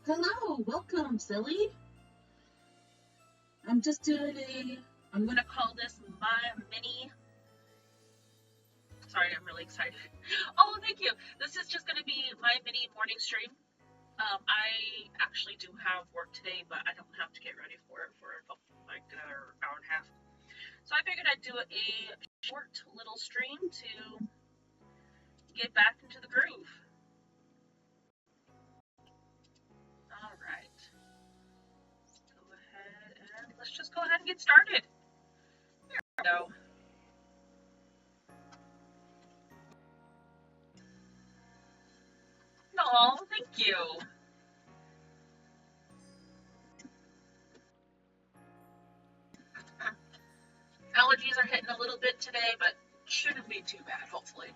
Hello, welcome, silly. I'm just doing I'm gonna call this my mini. Sorry, I'm really excited. Oh, thank you. This is just gonna be my mini morning stream. I actually do have work today, but I don't have to get ready for it for a couple, like an hour and a half. So I figured I'd do a short little stream to get back into the groove. All right. Let's just go ahead and get started. There we go. No, thank you. Allergies are hitting a little bit today, but shouldn't be too bad, hopefully.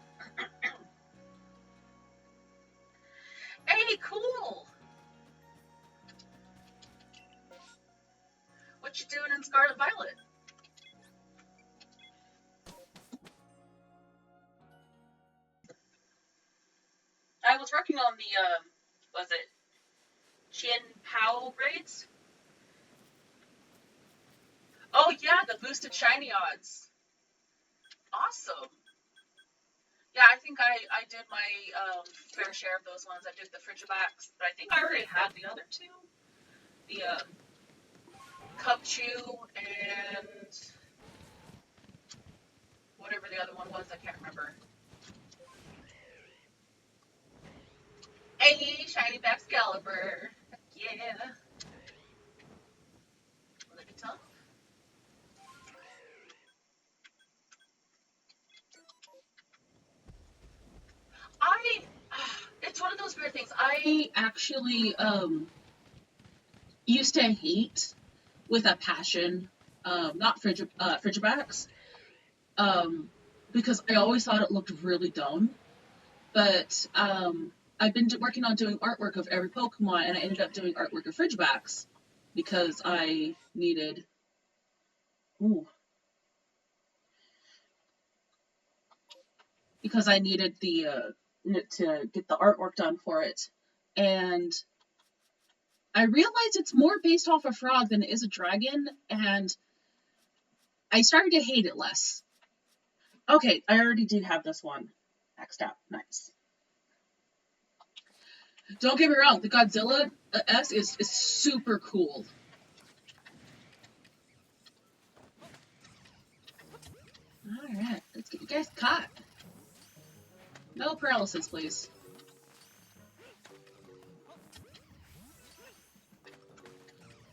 Hey, cool! What you doing in Scarlet Violet? I was working on the, was it Chin Pao raids? Oh yeah, the boosted shiny odds. Awesome. Yeah, I think I did my fair share of those ones. I did the Frigibacks, but I think I already had the other two. The Cubchoo and whatever the other one was, I can't remember. Hey, shiny Baxcalibur. Yeah. Will it be tough? I it's one of those weird things. I actually used to hate with a passion not Frigibacks because I always thought it looked really dumb. But I've been working on doing artwork of every Pokemon, and I ended up doing artwork of Frigibacks because I needed. Ooh, because I needed the to get the artwork done for it, and I realized it's more based off a frog than it is a dragon, and I started to hate it less. Okay, I already did have this one maxed out. Nice. Don't get me wrong, the Godzilla S is super cool. Alright, let's get you guys caught. No paralysis, please.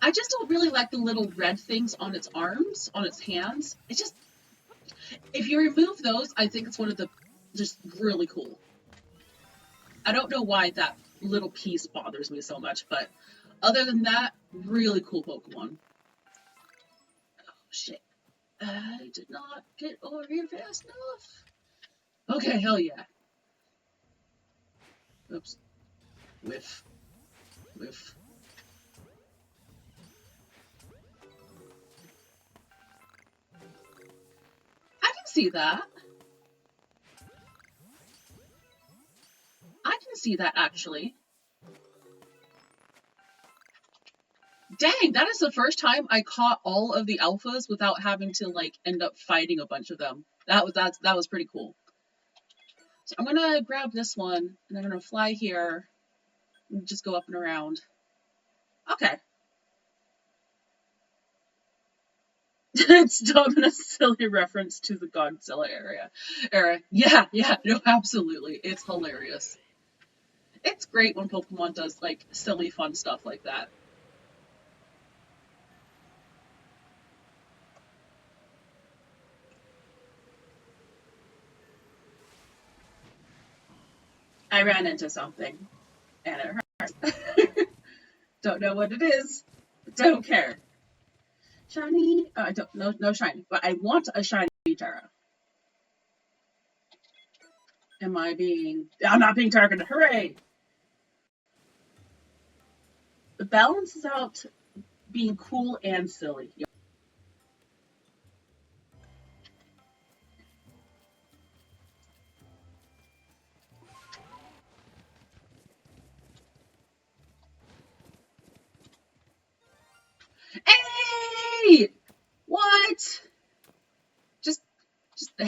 I just don't really like the little red things on its arms, on its hands. It just, if you remove those, I think it's one of the, just really cool. I don't know why that little piece bothers me so much, but other than that, really cool Pokemon. Oh, shit. I did not get over here fast enough. Okay, hell yeah. Oops. Whiff. Whiff. I can see that. I can see that, actually. Dang, that is the first time I caught all of the alphas without having to like end up fighting a bunch of them. That was pretty cool. So I'm gonna grab this one and I'm gonna fly here and just go up and around. Okay. It's dumb and a silly reference to the Godzilla era. Yeah, no, absolutely. It's hilarious. It's great when Pokemon does like silly fun stuff like that. I ran into something and it hurt. Don't know what it is. Don't care. Shiny? I don't know, no shiny, but I want a shiny Tara. I'm not being targeted. Hooray! It balances out being cool and silly.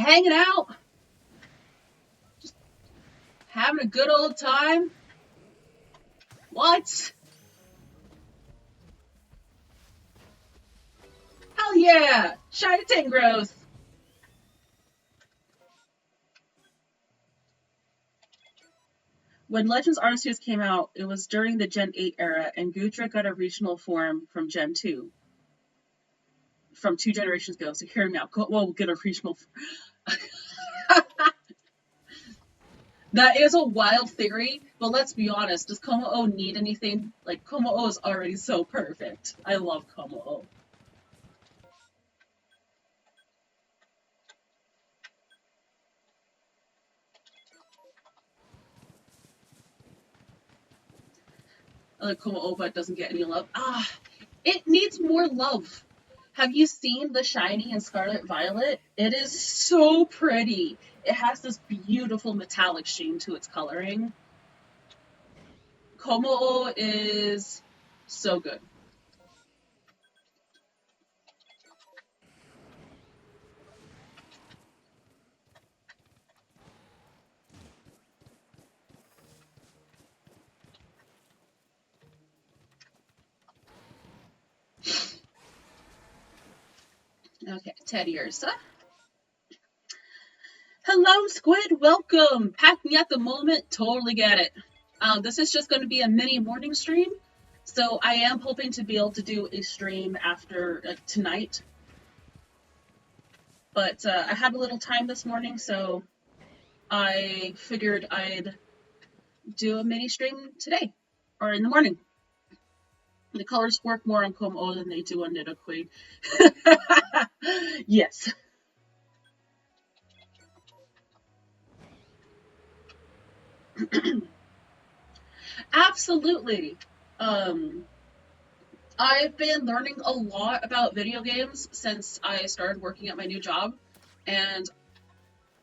hanging out, just having a good old time. What? Hell yeah! Shiny Tangrowth! When Legends Arceus came out, it was during the Gen 8 era, and Goodra got a regional form from Gen 2. From 2 generations ago, so hear me out. We'll get a regional. That is a wild theory, but let's be honest. Does Como-O need anything? Like, Como-O is already so perfect. I love Como-O. Like Como-O, but doesn't get any love. It needs more love. Have you seen the shiny in Scarlet Violet? It is so pretty. It has this beautiful metallic sheen to its coloring. Como-O is so good. Okay, Teddy Ursa. Hello, Squid. Welcome. Packing at the moment. Totally get it. This is just going to be a mini morning stream. So I am hoping to be able to do a stream after tonight. But I had a little time this morning, so I figured I'd do a mini stream today or in the morning. The colors work more on Como than they do on Nidoqueen. Yes. Absolutely. I've been learning a lot about video games since I started working at my new job, and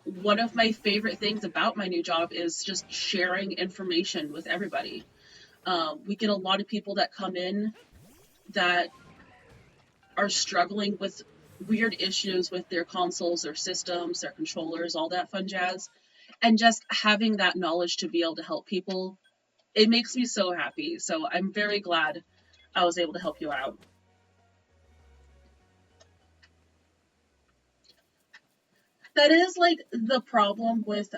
one of my favorite things about my new job is just sharing information with everybody. We get a lot of people that come in that are struggling with weird issues with their consoles, their systems, their controllers, all that fun jazz. And just having that knowledge to be able to help people, it makes me so happy. So I'm very glad I was able to help you out. That is like the problem with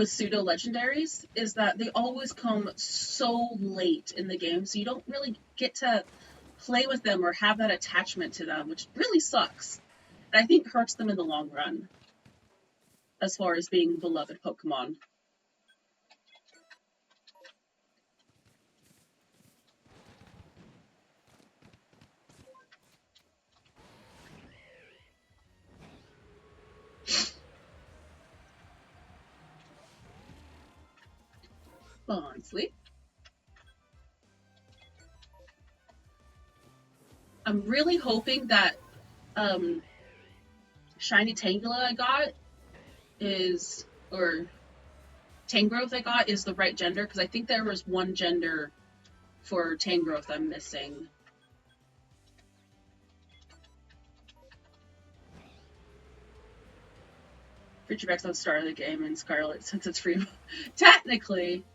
pseudo legendaries is that they always come so late in the game, so you don't really get to play with them or have that attachment to them, which really sucks. And I think hurts them in the long run as far as being beloved Pokemon. Honestly, I'm really hoping that shiny Tangela I got is, or Tangrowth I got is the right gender, because I think there was one gender for Tangrowth I'm missing. Ridgebacks on the start of the game in Scarlet since it's free. Technically.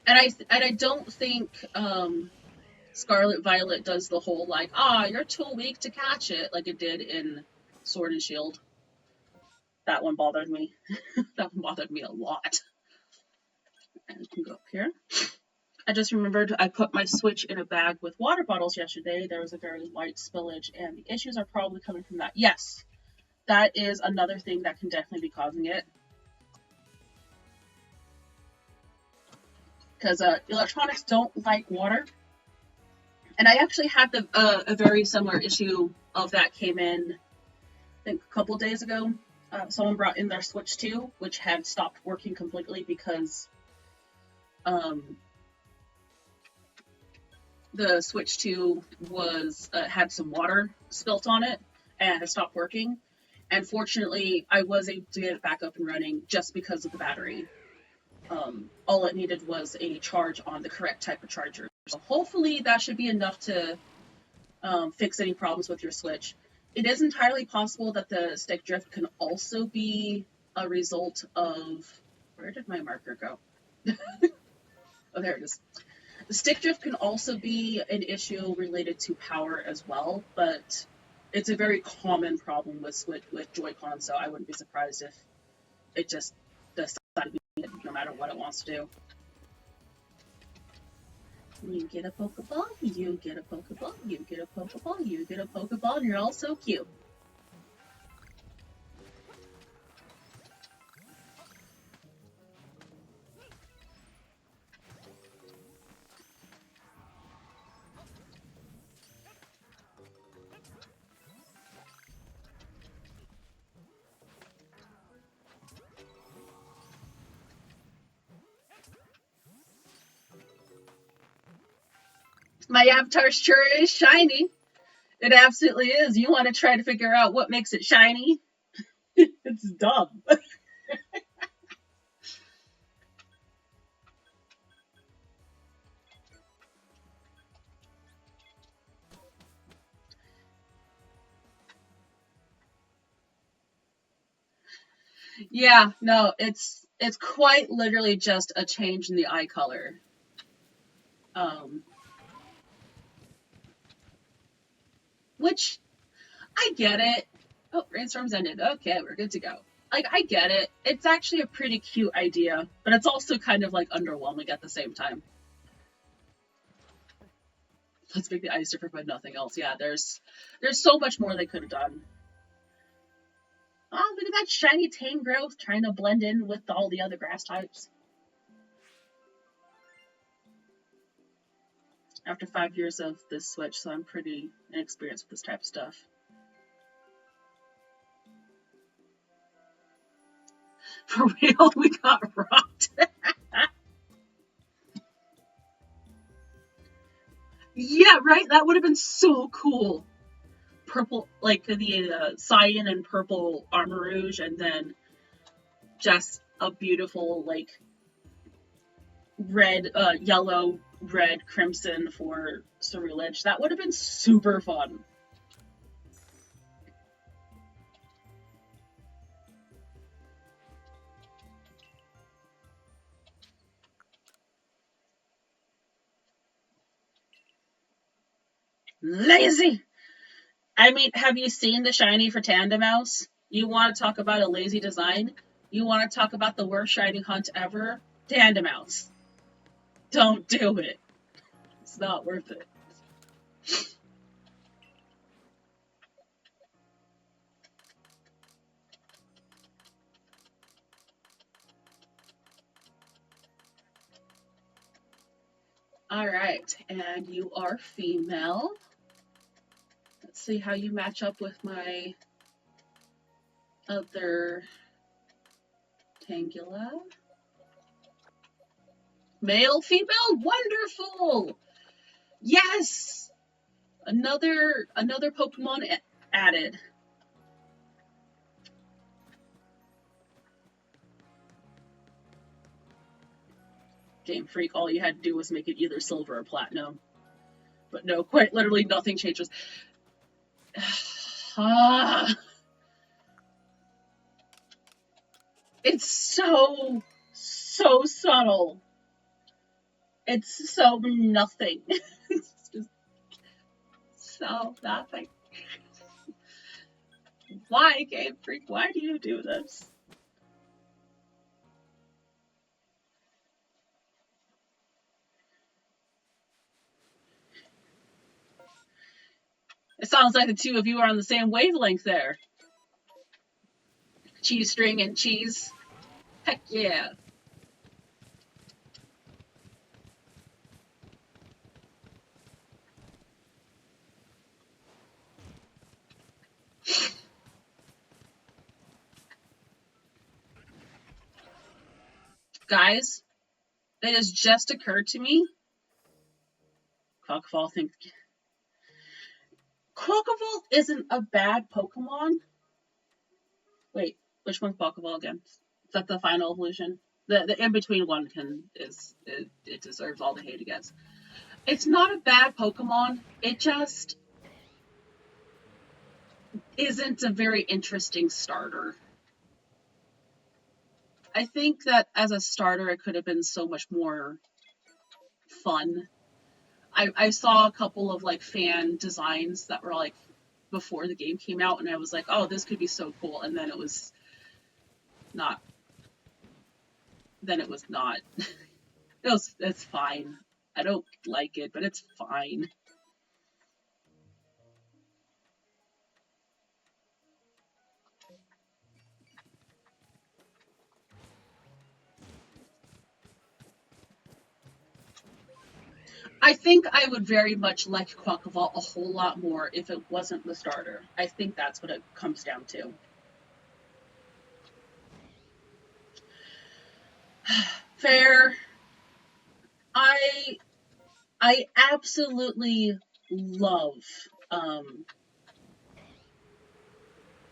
And I don't think Scarlet Violet does the whole like, you're too weak to catch it, like it did in Sword and Shield. That one bothered me. That one bothered me a lot. And we can go up here. I just remembered I put my Switch in a bag with water bottles yesterday. There was a very light spillage, and the issues are probably coming from that. Yes, that is another thing that can definitely be causing it. Because electronics don't like water. And I actually had a very similar issue of that came in, I think, a couple days ago. Someone brought in their Switch 2, which had stopped working completely because the Switch 2 was had some water spilt on it and it stopped working. And fortunately, I was able to get it back up and running just because of the battery. All it needed was a charge on the correct type of charger. So hopefully that should be enough to fix any problems with your Switch. It is entirely possible that the stick drift can also be a result of... Where did my marker go? Oh, there it is. The stick drift can also be an issue related to power as well, but it's a very common problem with Joy-Con, so I wouldn't be surprised if it just decides to be it no matter what it wants to do. You get a Pokeball, you get a Pokeball, you get a Pokeball, you get a Pokeball, and you're all so cute. My avatar sure is shiny. It absolutely is. You want to try to figure out what makes it shiny? It's dumb. Yeah, no, it's quite literally just a change in the eye color. Um, which I get it. Oh, rainstorm's ended. Okay, we're good to go. Like, I get it. It's actually a pretty cute idea, but it's also kind of like underwhelming at the same time. Let's make the ice different but nothing else. Yeah, there's so much more they could have done. Oh, look at that shiny tang growth trying to blend in with all the other grass types. After 5 years of this Switch, so I'm pretty inexperienced with this type of stuff. For real, we got rocked. Yeah, right? That would have been so cool. Purple, like the cyan and purple Armarouge, and then just a beautiful, like, red, yellow, red, crimson for Ceruledge. That would have been super fun. Lazy! I mean, have you seen the shiny for Tandemaus? You want to talk about a lazy design? You want to talk about the worst shiny hunt ever? Tandemaus. Don't do it. It's not worth it. Alright, and you are female. Let's see how you match up with my other Tangela. Male, female, wonderful! Yes! Another Pokemon added. Game Freak, all you had to do was make it either silver or platinum. But no, quite literally nothing changes. It's so subtle. It's so nothing. It's just so nothing. Why, Game Freak? Why do you do this? It sounds like the two of you are on the same wavelength there. Cheese string and cheese. Heck yeah. Guys, it has just occurred to me. Quackfall thinks Quackavolt isn't a bad Pokemon. Wait, which one's Pokeball again? Is that the final evolution? The in between one it deserves all the hate it gets. It's not a bad Pokemon. It just isn't a very interesting starter. I think that as a starter, it could have been so much more fun. I saw a couple of like fan designs that were like before the game came out, and I was like, oh, this could be so cool. And then it was not. Then it was not. It's fine. I don't like it, but it's fine. I think I would very much like Quackable a whole lot more if it wasn't the starter. I think that's what it comes down to. Fair. I I absolutely love um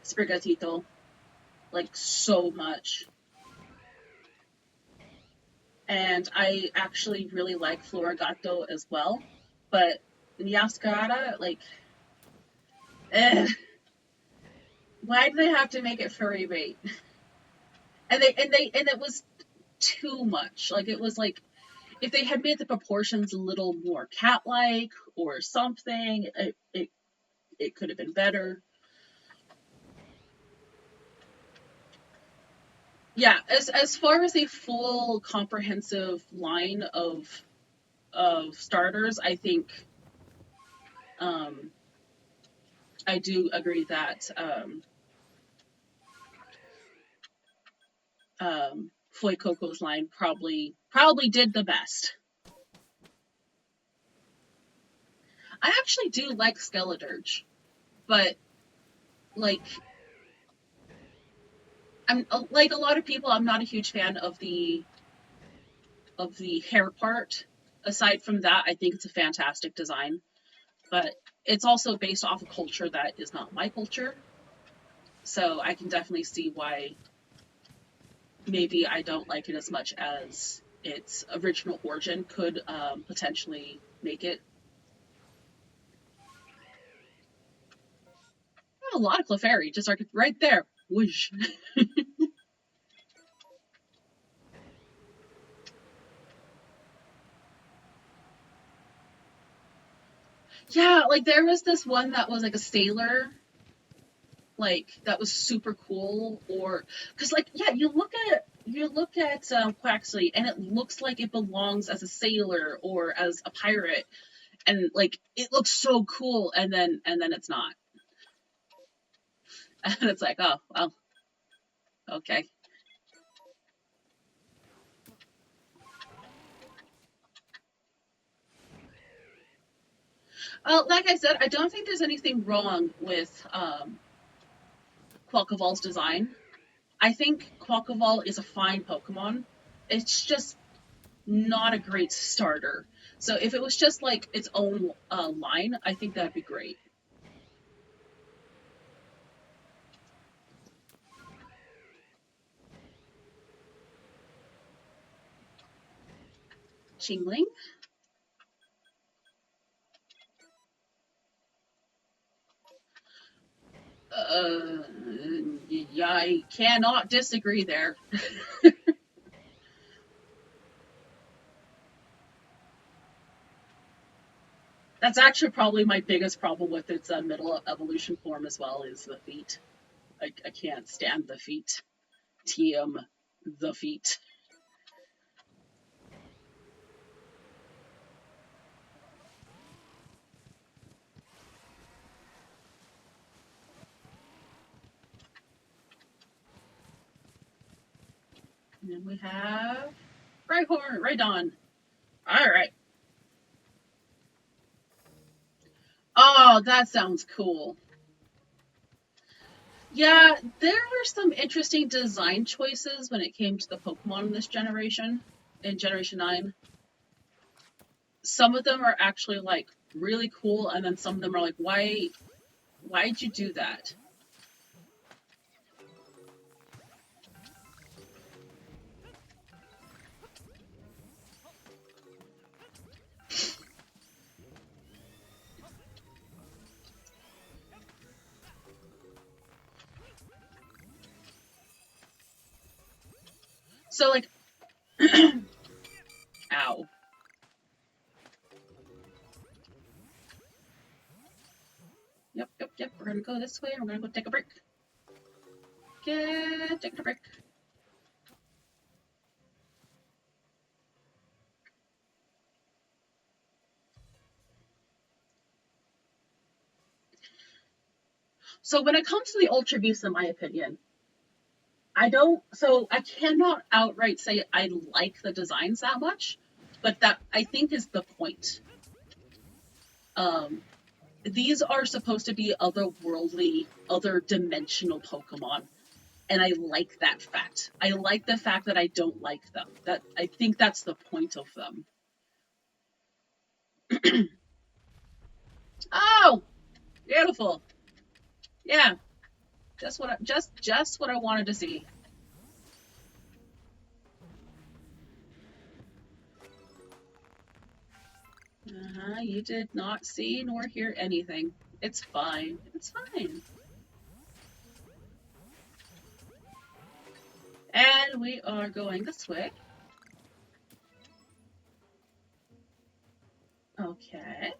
Sprigatito like so much. And I actually really like Florigato as well. But Niascara, like, eh, why do they have to make it furry bait? And it was too much. Like it was like if they had made the proportions a little more cat-like or something, it could have been better. Yeah, as far as a full comprehensive line of starters, I think um, I do agree that Foy Coco's line probably did the best. I actually do like Skeledirge, but like I'm like a lot of people, I'm not a huge fan of the hair part. Aside from that, I think it's a fantastic design, but it's also based off a culture that is not my culture, so I can definitely see why maybe I don't like it as much as its original origin could potentially make it. A lot of Clefairy, just like right there. Whoosh. Yeah, like there was this one that was like a sailor, like that was super cool. Or because like yeah, you look at Quaxley, and it looks like it belongs as a sailor or as a pirate, and like it looks so cool, and then it's not, and it's like oh well, okay. Like I said, I don't think there's anything wrong with Quaquaval's design. I think Quaquaval is a fine Pokemon. It's just not a great starter. So if it was just like its own line, I think that'd be great. Chingling? Uh, yeah, I cannot disagree there. That's actually probably my biggest problem with its middle evolution form as well is the feet. I can't stand the feet. TM the feet. And then we have Rhyhorn, Rhydon. All right. Oh, that sounds cool. Yeah, there were some interesting design choices when it came to the Pokemon in this generation, in Generation 9. Some of them are actually like really cool, and then some of them are like, why'd you do that? So like, ow. Yep. We're gonna go this way. We're gonna go take a break. Take a break. So when it comes to the Ultra Beast, in my opinion, I cannot outright say I like the designs that much, but that I think is the point. Um, these are supposed to be otherworldly, other dimensional Pokemon. And I like that fact. I like the fact that I don't like them. That I think that's the point of them. Oh, beautiful. Yeah, just what I wanted to see. You did not see nor hear anything. It's fine. It's fine. And we are going this way. Okay.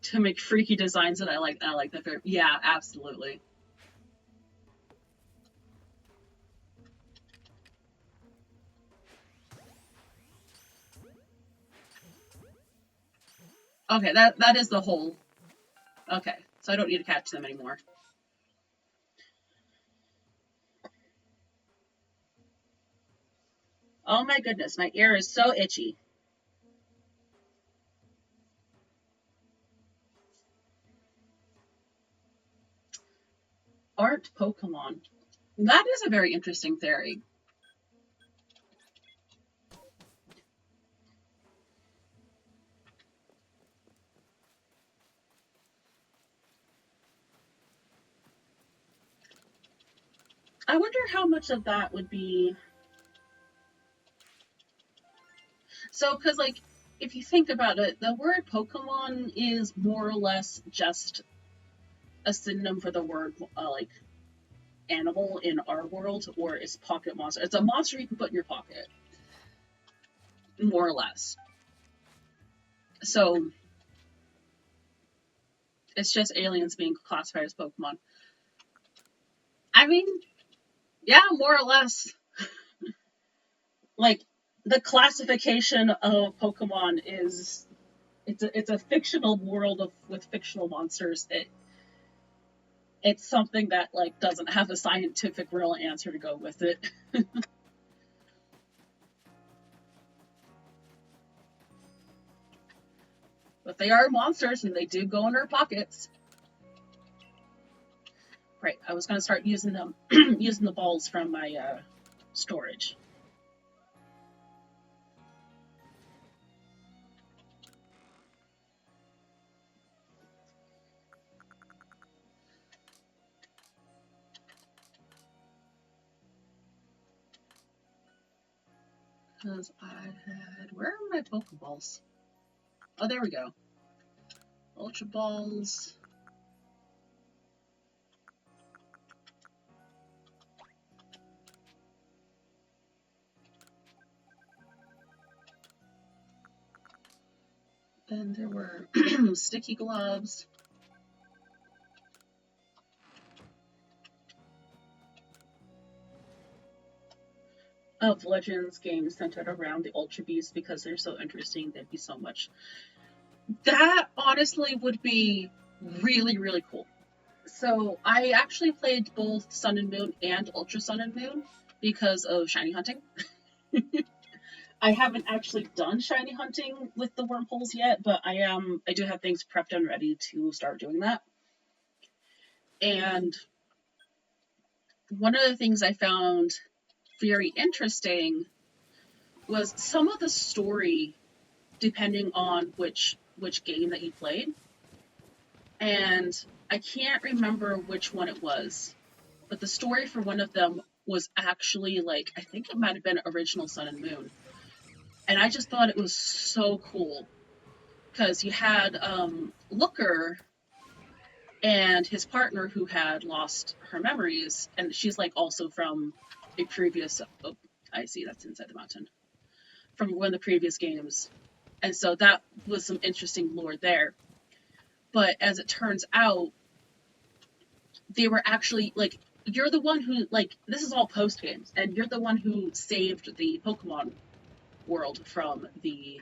To make freaky designs that I like. I like that very. Yeah, absolutely. Okay, that is the whole. Okay, so I don't need to catch them anymore. Oh my goodness, my ear is so itchy. Art Pokemon. That is a very interesting theory. I wonder how much of that would be. So, because, like, if you think about it, the word Pokemon is more or less just a synonym for the word, like, animal in our world, or is pocket monster. It's a monster you can put in your pocket, more or less. So, it's just aliens being classified as Pokemon. I mean, yeah, more or less. Like, the classification of Pokemon is it's a fictional world of with fictional monsters. It's something that like doesn't have a scientific real answer to go with it. But they are monsters and they do go in our pockets. Right, I was gonna start using them using the balls from my storage. Because I had where are my Pokeballs? Oh, there we go. Ultra balls. Then there were sticky gloves. Of Legends games centered around the Ultra Beasts because they're so interesting. There'd be so much. That honestly would be really, really cool. So I actually played both Sun and Moon and Ultra Sun and Moon because of shiny hunting. I haven't actually done shiny hunting with the wormholes yet, but I do have things prepped and ready to start doing that. And one of the things I found very interesting was some of the story depending on which game that you played. And I can't remember which one it was, but the story for one of them was actually like I think it might have been original Sun and Moon, and I just thought it was so cool because you had Looker and his partner who had lost her memories, and she's like also from a previous. Oh, I see. That's inside the mountain from one of the previous games, and so that was some interesting lore there. But as it turns out, they were actually like you're the one who like this is all post games, and you're the one who saved the Pokemon world from the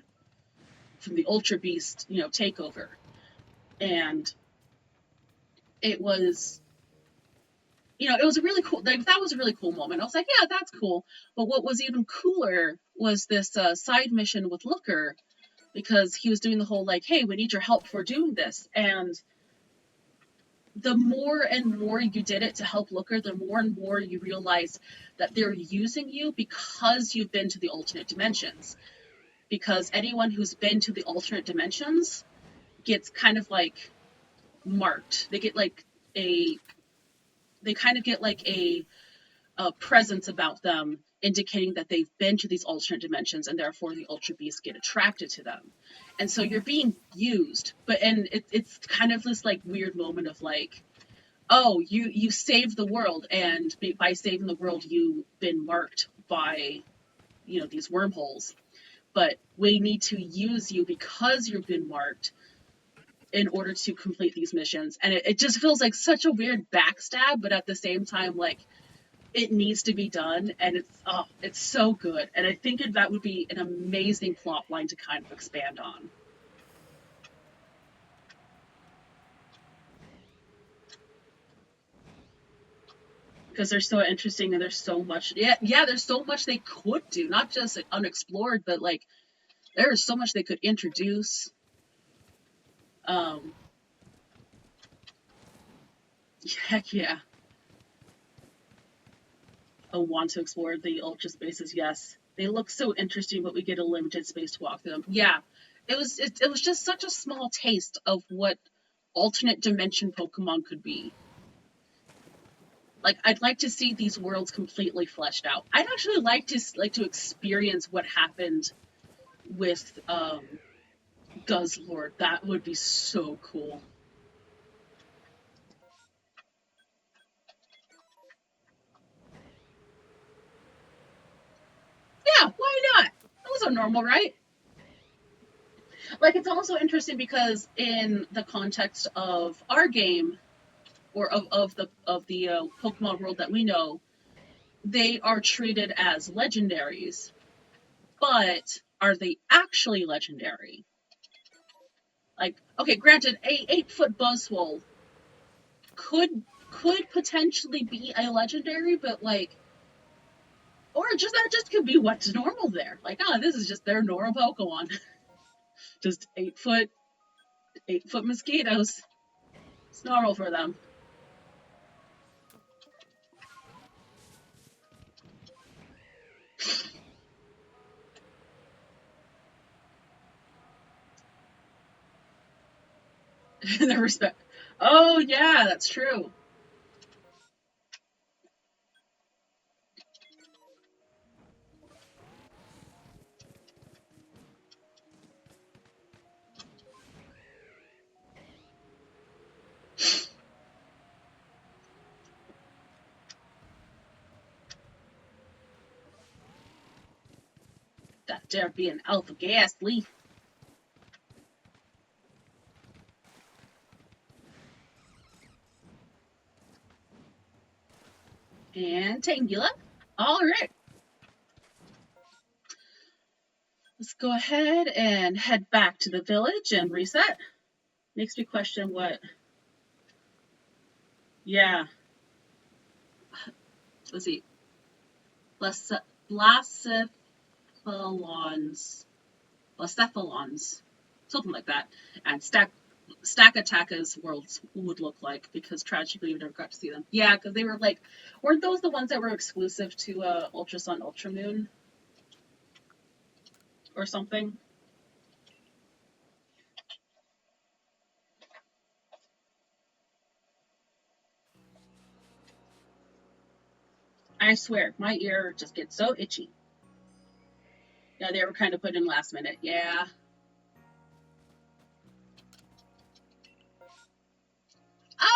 Ultra Beast, takeover, and it was it was a really cool like that was a really cool moment. I was like, yeah, that's cool. But what was even cooler was this side mission with Looker, because he was doing the whole like, hey, we need your help for doing this, and the more and more you did it to help Looker, the more and more you realize that they're using you because you've been to the alternate dimensions. Because anyone who's been to the alternate dimensions gets kind of like marked. A they kind of get like a presence about them indicating that they've been to these alternate dimensions, and therefore the Ultra Beasts get attracted to them. And so you're being used, it's kind of this like weird moment of like, oh, you saved the world, and by saving the world, you've been marked by these wormholes. But we need to use you because you've been marked in order to complete these missions. And it just feels like such a weird backstab, but at the same time, like it needs to be done, and it's so good. And I think that would be an amazing plot line to kind of expand on. Because they're so interesting, and there's so much there's so much they could do, not just like, unexplored, but like there is so much they could introduce. um Heck yeah. I want to explore the ultra spaces. Yes, they look so interesting, but we get a limited space to walk through them. Yeah, it was just such a small taste of what alternate dimension Pokemon could be. Like, I'd like to see these worlds completely fleshed out. I'd actually like to experience what happened with Guzzlord. That would be so cool. Yeah, why not? Those are normal, right? Like, it's also interesting because in the context of our game, or of the Pokemon world that we know, they are treated as legendaries. But are they actually legendary? Like, okay, granted, a 8-foot Buzzwole could could potentially be a legendary, but like, or just that just could be what's normal there. Like, oh, this is just their normal Pokemon, just 8-foot mosquitoes. It's normal for them. The respect. Oh yeah, that's true. That dare be an Alpha Ghastly. And Tangela. All right, let's go ahead and head back to the village and reset. Makes me question what. Yeah, let's see. Blacephalons. Blacephalons. Something like that. And Stack Attacker's worlds would look like, because tragically we never got to see them. Yeah, because they were like, weren't those the ones that were exclusive to Ultra Sun, Ultra Moon, or something? I swear, my ear just gets so itchy. Yeah, they were kind of put in last minute. Yeah.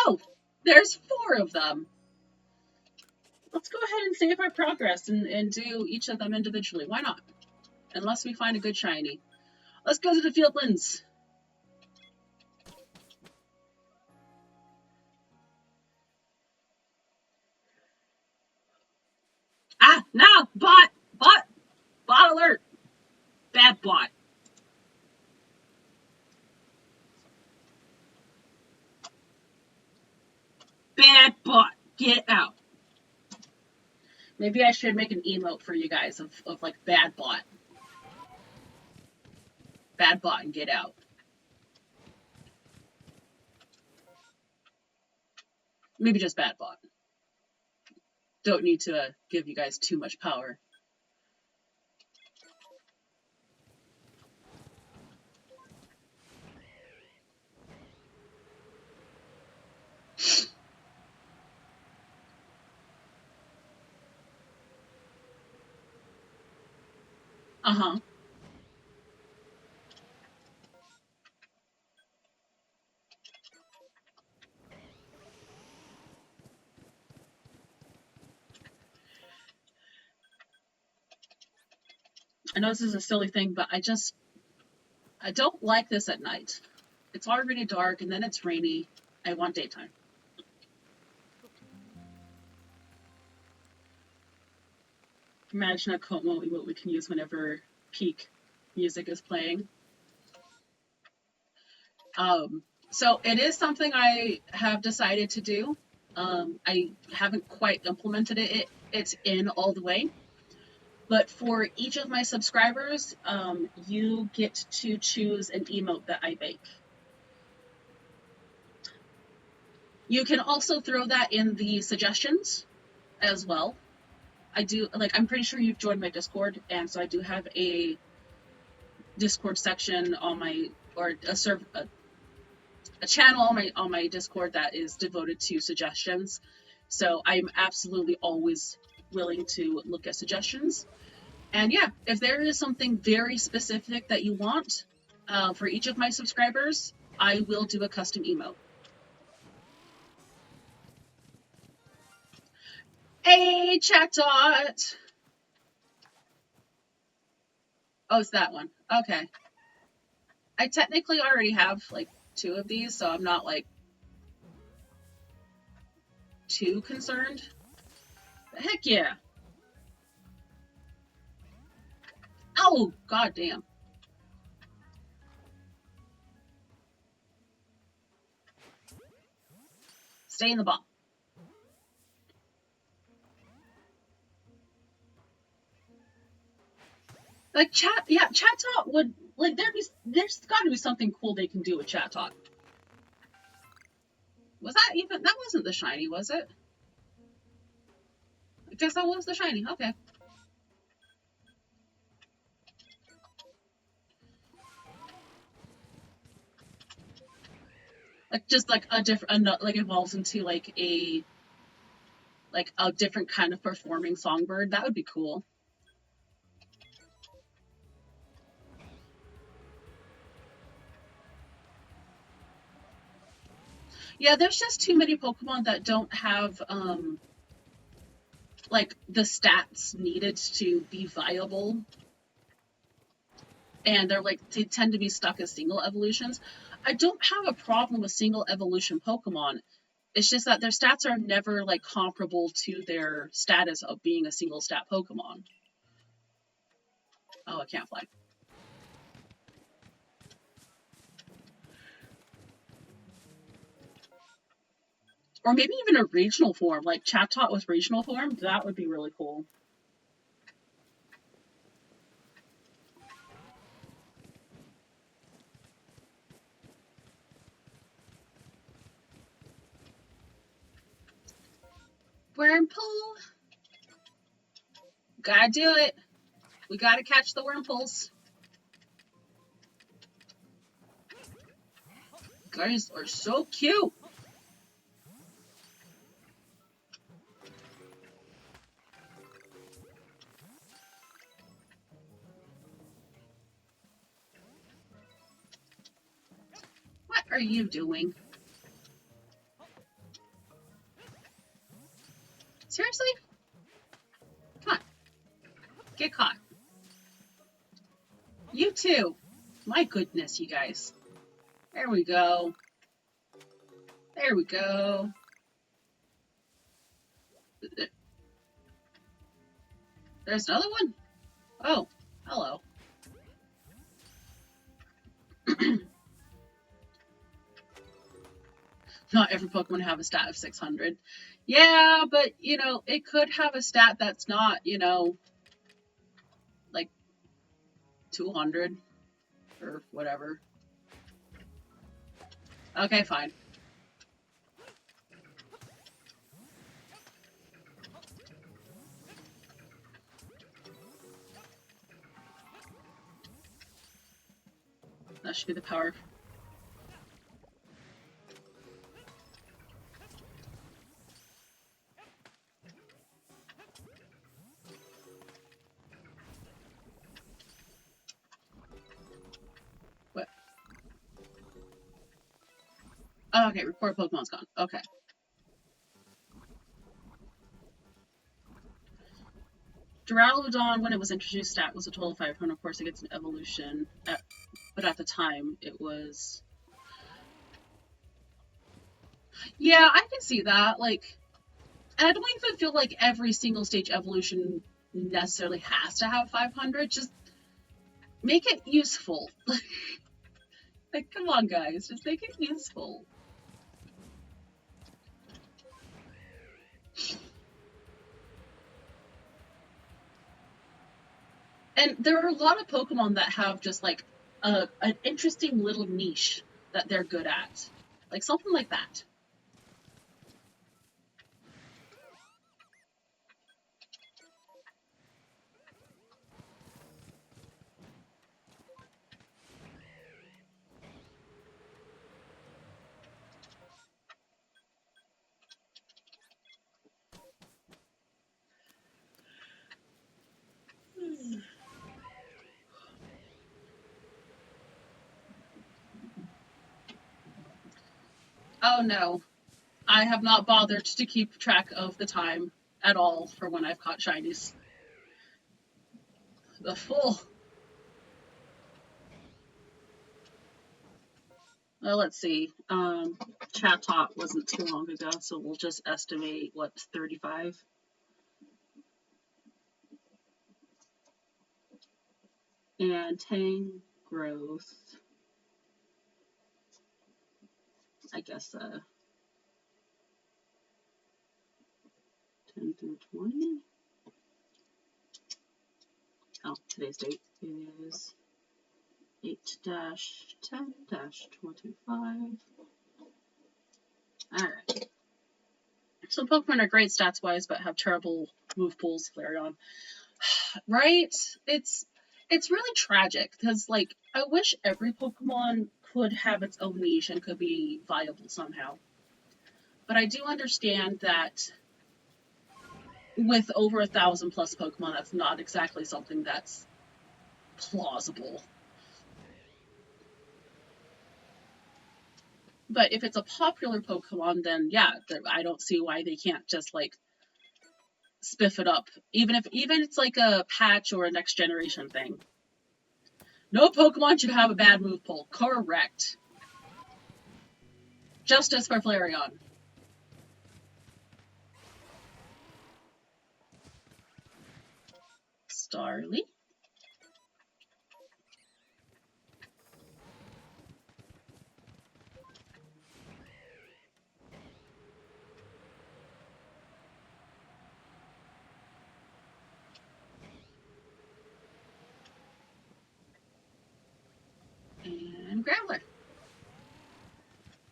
Oh, there's 4 of them. let's go ahead and save our progress and do each of them individually. Why not? Unless we find a good shiny. Let's go to the Fieldlands. Ah, no! Bot! Bot! Bot alert! Bad bot. Bad bot. Get out. Maybe I should make an emote for you guys of like bad bot. Bad bot and get out. Maybe just bad bot. Don't need to give you guys too much power. Uh-huh. I know this is a silly thing, but I don't like this at night. It's already dark and then it's rainy. I want daytime. Imagine a Como emote we can use whenever peak music is playing. So it is something I have decided to do. I haven't quite implemented it. It's in all the way. But for each of my subscribers, you get to choose an emote that I make. You can also throw that in the suggestions as well. I'm pretty sure you've joined my Discord, and so I do have a Discord section on my, or a channel on my Discord that is devoted to suggestions. So I'm absolutely always willing to look at suggestions. And yeah, if there is something very specific that you want for each of my subscribers, I will do a custom emote. Hey, Chatot! Oh, it's that one. Okay. I technically already have like 2 of these, so I'm not like too concerned. But heck yeah. Oh, goddamn. Stay in the ball. Like chat talk would like there's got to be something cool they can do with chat talk. That wasn't the shiny, was it? I guess that was the shiny. Okay. Like just like a different, like evolves into like a different kind of performing songbird. That would be cool. Yeah, there's just too many Pokemon that don't have like the stats needed to be viable, and they tend to be stuck as single evolutions. I don't have a problem with single evolution Pokemon. It's just that their stats are never like comparable to their status of being a single stat Pokemon. Oh, I can't fly. Or maybe even a regional form, like Chatot with regional form. That would be really cool. Wurmple. Gotta do it. We gotta catch the Wurmples. Guys are so cute. What are you doing? Seriously? Get caught. You too. My goodness, you guys. There we go. There we go. There's another one? Oh, hello. Not every Pokemon have a stat of 600. Yeah, but, you know, it could have a stat that's not, you know, like 200 or whatever. Okay, fine. That should be the power. What? Oh, okay, report Pokemon's gone. Okay. Duraludon, when it was introduced, stat was a total of 500. Of course, it gets an evolution, but at the time, it was... Yeah, I can see that. Like, and I don't even feel like every single stage evolution necessarily has to have 500. Just make it useful. Like, come on, guys. Just make it useful. And there are a lot of Pokemon that have just, like, an interesting little niche that they're good at. Like, something like that. Oh, no. I have not bothered to keep track of the time at all for when I've caught shinies. The full. Well, let's see. Chat Talk wasn't too long ago, so we'll just estimate, what, 35? And Tang growth, I guess, 10 through 20. Oh, today's date is 8-10-25. Alright. So Pokemon are great stats wise, but have terrible move pools, Flareon. Right? It's really tragic because, like, I wish every Pokemon could have its own niche and could be viable somehow. But I do understand that with over 1,000 plus Pokemon, that's not exactly something that's plausible. But if it's a popular Pokemon, then yeah, I don't see why they can't just, like, spiff it up. Even it's like a patch or a next generation thing. No Pokemon should have a bad move pool. Correct. Justice for Flareon. Starly. And Growler.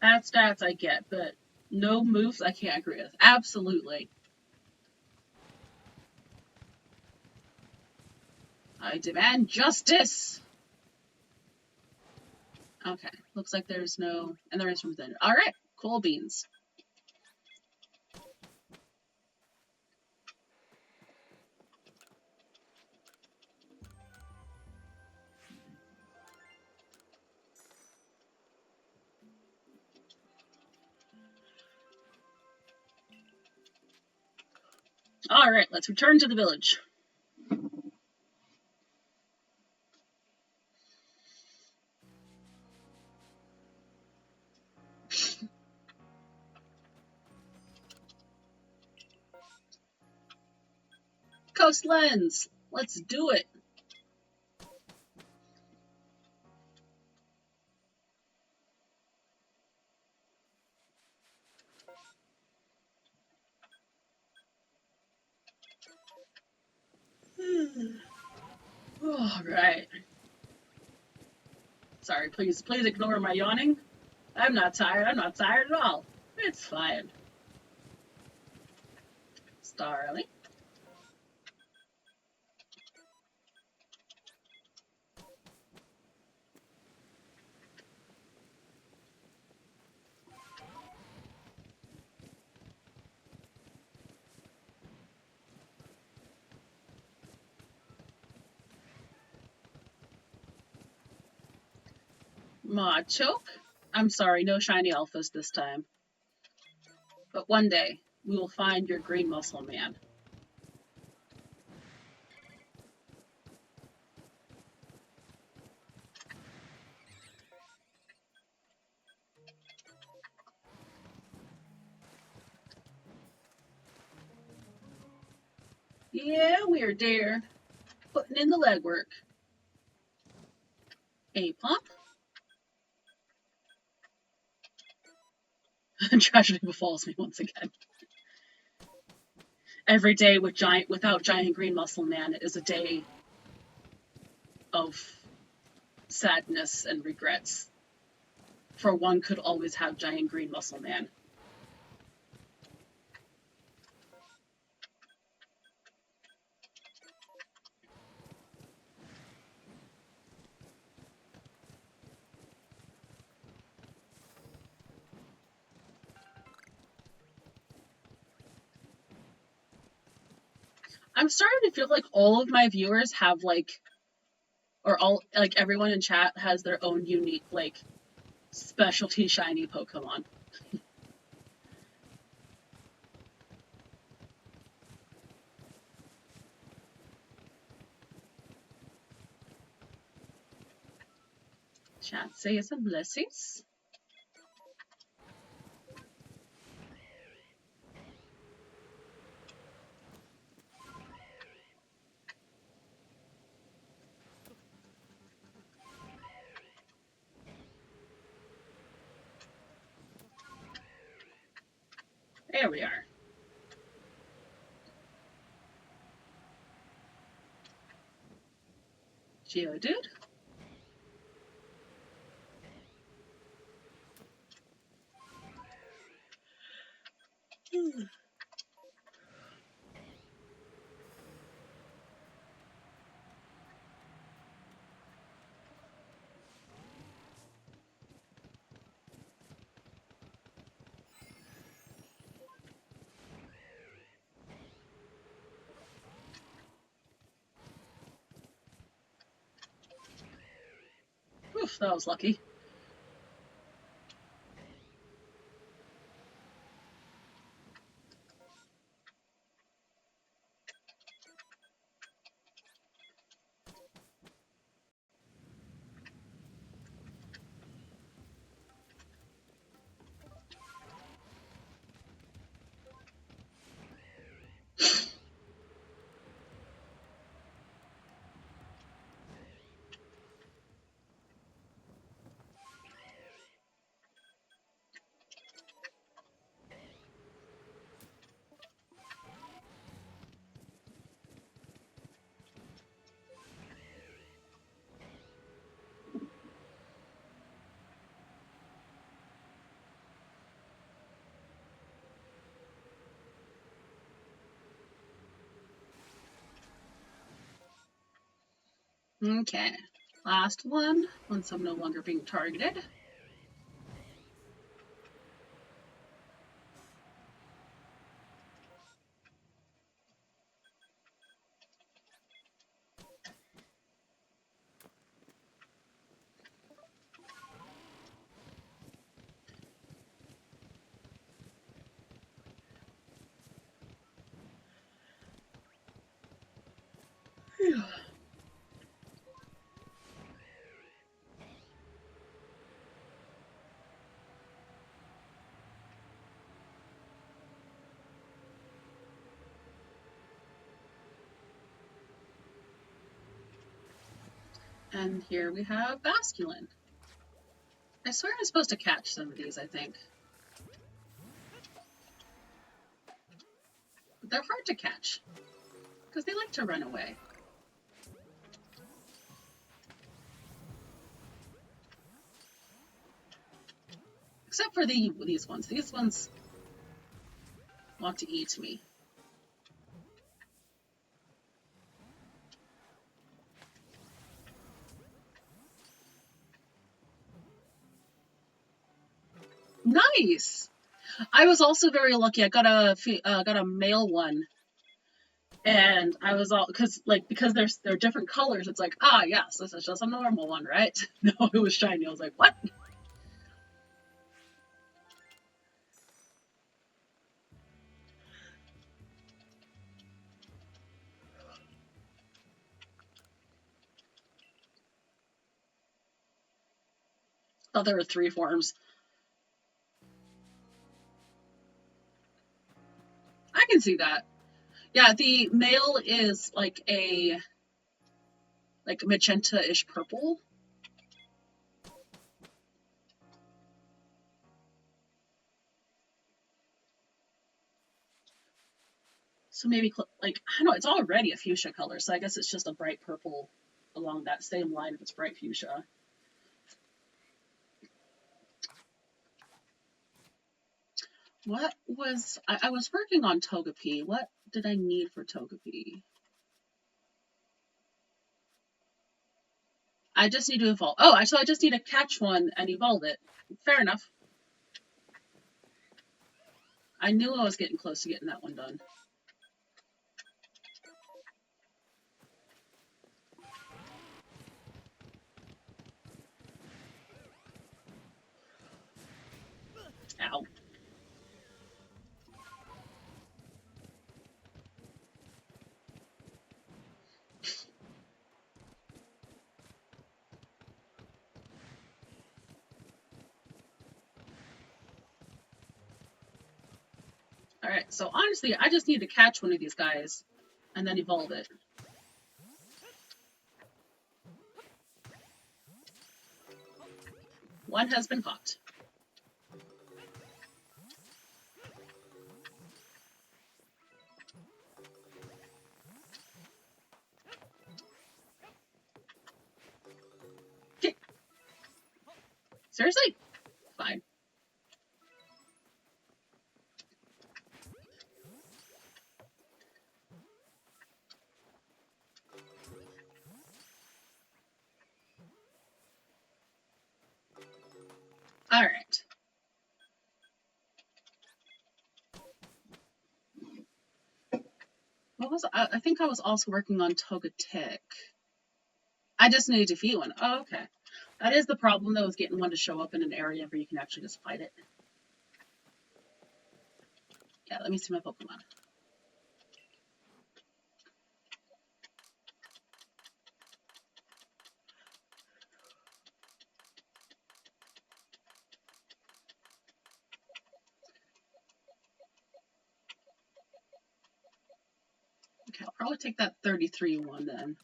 That stats I get, but no moves I can't agree with. Absolutely. I demand justice. Okay, looks like there's no, and there is from within. All right, cool beans. All right, let's return to the village. Coast Lens. Let's do it. All right. Sorry, please ignore my yawning. I'm not tired. I'm not tired at all. It's fine. Starly. Machoke. I'm sorry, no shiny alphas this time. But one day, we will find your green muscle man. Yeah, we're there. Putting in the legwork. A pump. Tragedy befalls me once again. Every day without giant green muscle man is a day of sadness and regrets. For one could always have giant green muscle man. I'm starting to feel like all of my viewers have everyone in chat has their own unique specialty shiny Pokemon. Chat say some blessings. There we are. Geodude. Oof, that was lucky. Okay. Last one, once I'm no longer being targeted. And here we have Basculin. I swear I'm supposed to catch some of these, I think. But they're hard to catch, because they like to run away. Except for these ones. These ones want to eat me. Nice! I was also very lucky. I got a male one, and I was all because they're different colors. It's like, ah, yes, this is just a normal one, right? No, it was shiny. I was like, what? Thought there were 3 forms. I can see that. Yeah, the male is like a magenta-ish purple. So maybe like I don't know, it's already a fuchsia color, so I guess it's just a bright purple along that same line of its bright fuchsia. What was I was working on Togepi. What did I need for Togepi? I just need to evolve. Oh, so I just need to catch one and evolve it. Fair enough. I knew I was getting close to getting that one done. Ow. Alright, so honestly, I just need to catch one of these guys and then evolve it. One has been caught. Okay. Seriously? Fine. Alright. What was I think I was also working on Togetic. I just need to defeat one. Oh, okay. That is the problem though, is getting one to show up in an area where you can actually just fight it. Yeah, let me see my Pokemon. Okay, I'll probably take that 33 one then.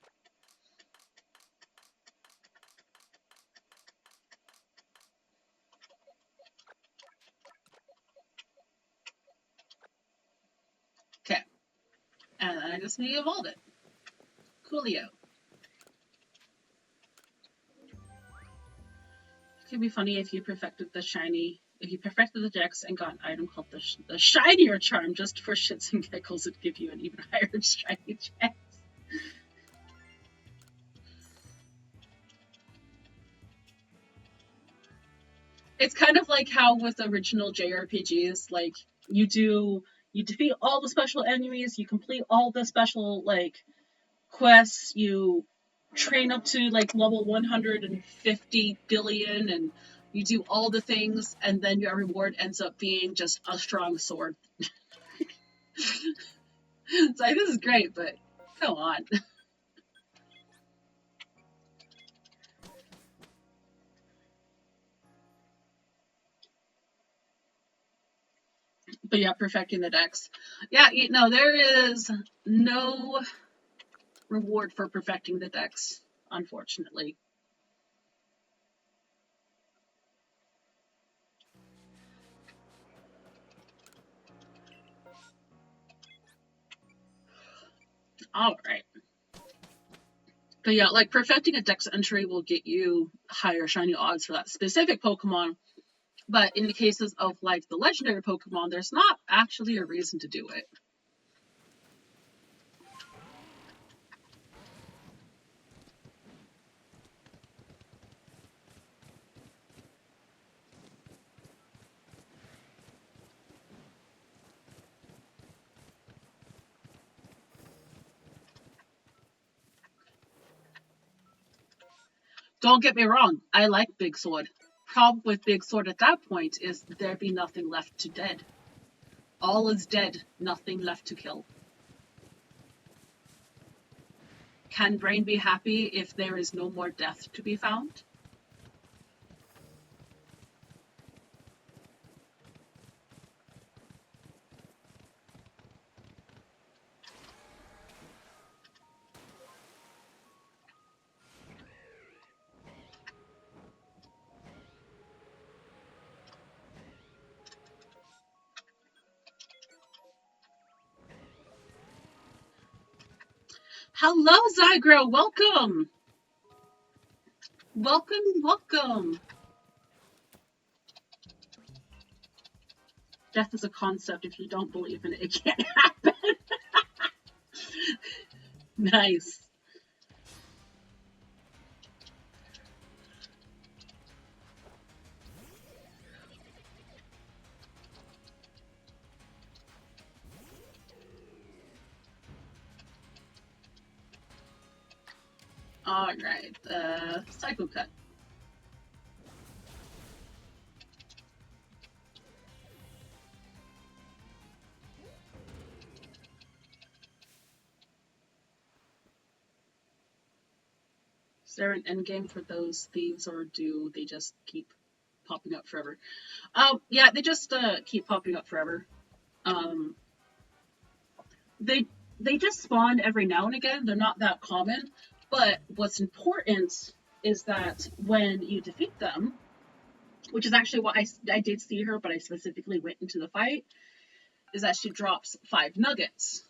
Okay. And then I just need to evolve it. Coolio. It could be funny if you perfected the Dex and got an item called the Shinier Charm just for shits and giggles, it'd give you an even higher shiny chance. It's kind of like how with original JRPGs, like you defeat all the special enemies, you complete all the special quests, you train up to level 150 billion, and you do all the things, and then your reward ends up being just a strong sword. It's like, this is great, but come on. But yeah, perfecting the Dex. Yeah, there is no reward for perfecting the Dex. unfortunately. All right. But yeah, like perfecting a dex entry will get you higher shiny odds for that specific Pokemon. But in the cases of like the legendary Pokemon, there's not actually a reason to do it. Don't get me wrong, I like Big Sword. Problem with Big Sword at that point is there be nothing left to dead. All is dead, nothing left to kill. Can Brain be happy if there is no more death to be found? Hello, Zygro, welcome! Welcome, welcome! Death is a concept. If you don't believe in it, it can't happen. Nice. Alright, Psycho Cut. Is there an endgame for those thieves, or do they just keep popping up forever? Yeah, they just keep popping up forever. Um, they they just spawn every now and again. They're not that common, but what's important is that when you defeat them, which is actually what I did see her, but I specifically went into the fight, is that she drops 5 nuggets,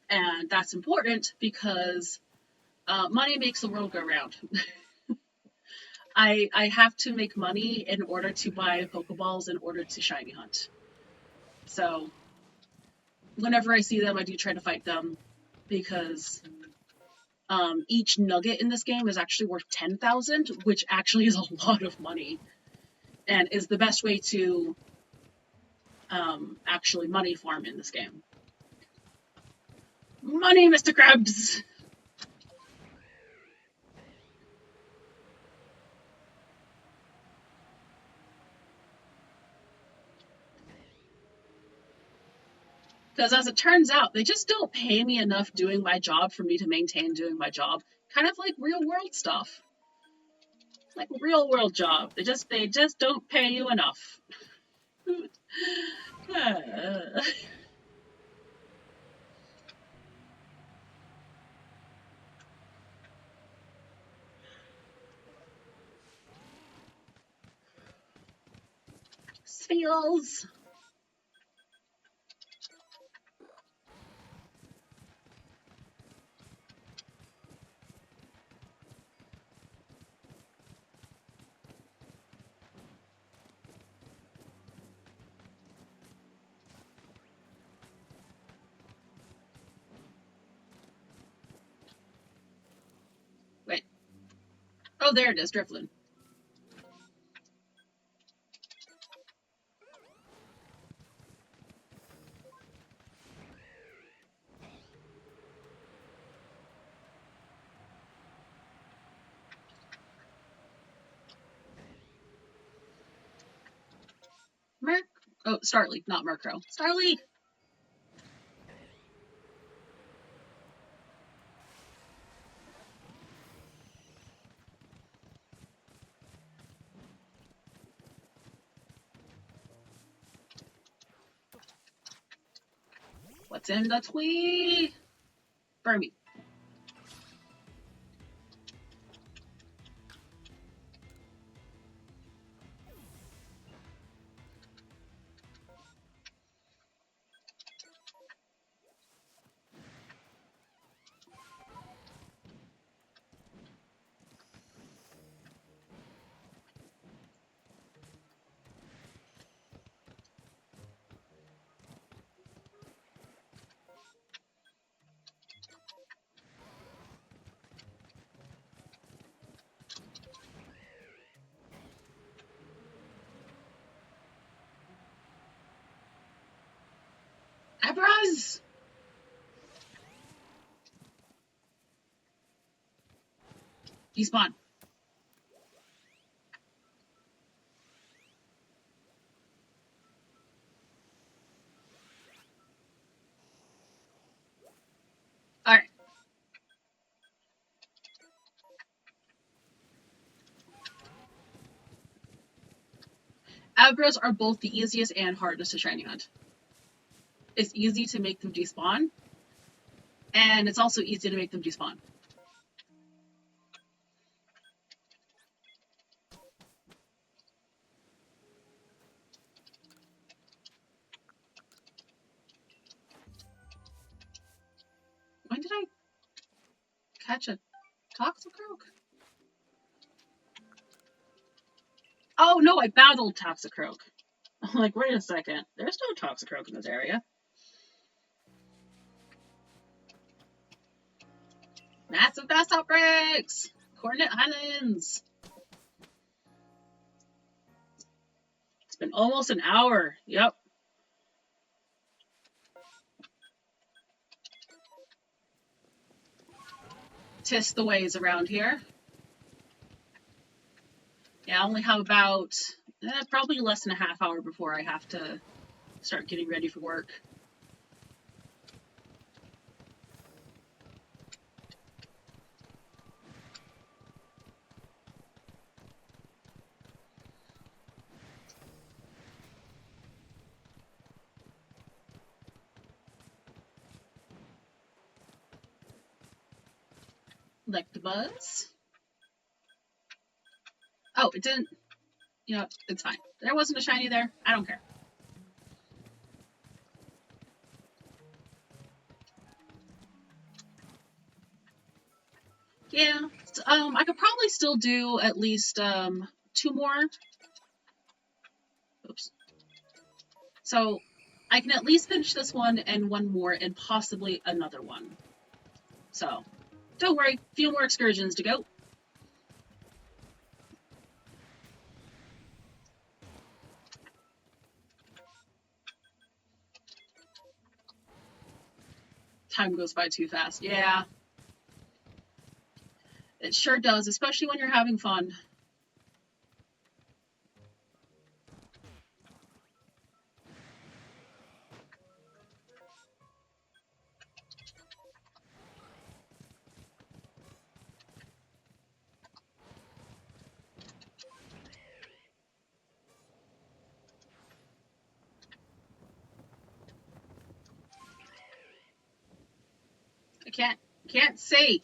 and that's important because money makes the world go round. I have to make money in order to buy Pokeballs in order to shiny hunt. So whenever I see them, I do try to fight them because each nugget in this game is actually worth 10,000, which actually is a lot of money, and is the best way to actually money farm in this game. Money, Mr. Krabs! Because as it turns out, they just don't pay me enough doing my job for me to maintain doing my job. Kind of like real world stuff. Like real world job. They just don't pay you enough. Feels. Wait. Oh, there it is, Driflin. Merc. Oh, Starly, not Murkrow. Starly! What's in the tweet? Burmy. Abras! Despawn. Alright. Abras are both the easiest and hardest to shiny hunt. It's easy to make them despawn, and it's also easy to make them despawn. When did I catch a Toxicroak? Oh no, I battled Toxicroak. I'm like, wait a second. There's no Toxicroak in this area. Massive fast outbreaks! Coordinate Highlands! It's been almost an hour. Yep. Tis the ways around here. Yeah, I only have about probably less than a half hour before I have to start getting ready for work. Like the buzz. Oh, it didn't. You know, it's fine. There wasn't a shiny there. I don't care. Yeah. I could probably still do at least 2 more. Oops. So I can at least finish this one and 1 more and possibly another one. So don't worry, a few more excursions to go. Time goes by too fast. Yeah. It sure does, especially when you're having fun. I can't see.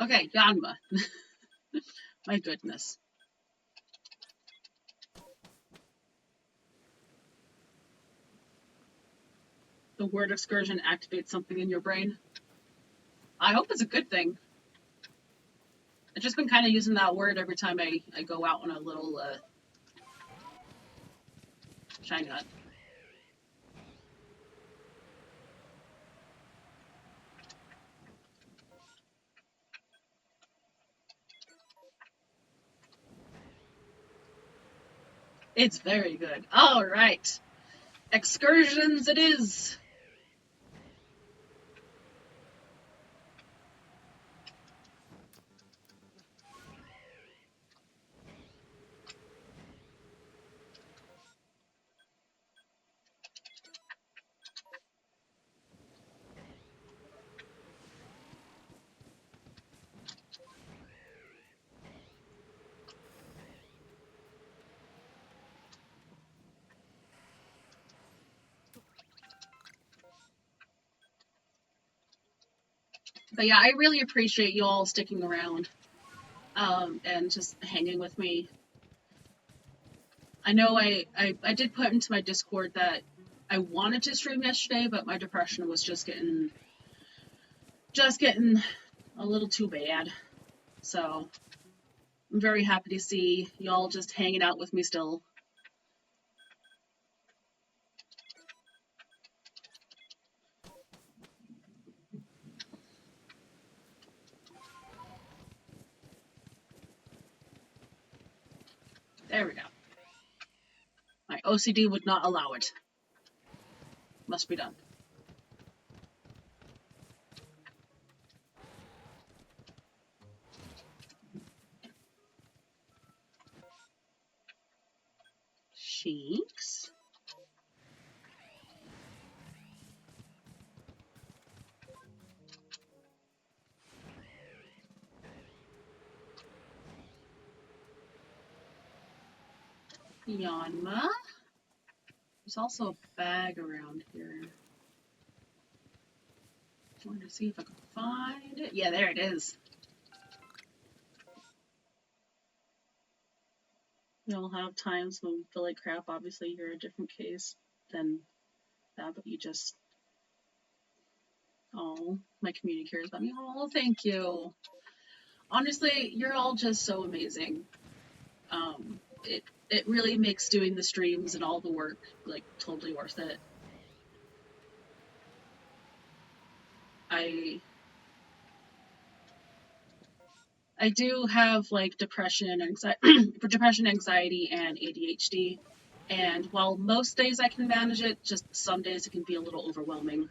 Okay, Yanma. My goodness. The word excursion activates something in your brain. I hope it's a good thing. I've just been kind of using that word every time I go out on a little shiny hunt. It's very good. All right. Excursions it is. But yeah, I really appreciate you all sticking around and just hanging with me. I know I did put into my Discord that I wanted to stream yesterday, but my depression was just getting a little too bad. So I'm very happy to see y'all just hanging out with me still. There we go. My OCD would not allow it. Must be done. Cheeks. Yanma. There's also a bag around here. I wanted to see if I could find it. Yeah, there it is. We all have times when we feel like crap. Obviously, you're a different case than that, but you just... Oh, my communicators let me. Oh, thank you. Honestly, you're all just so amazing. It really makes doing the streams and all the work like totally worth it. I do have like depression, anxiety, and ADHD. And while most days I can manage it, just some days it can be a little overwhelming.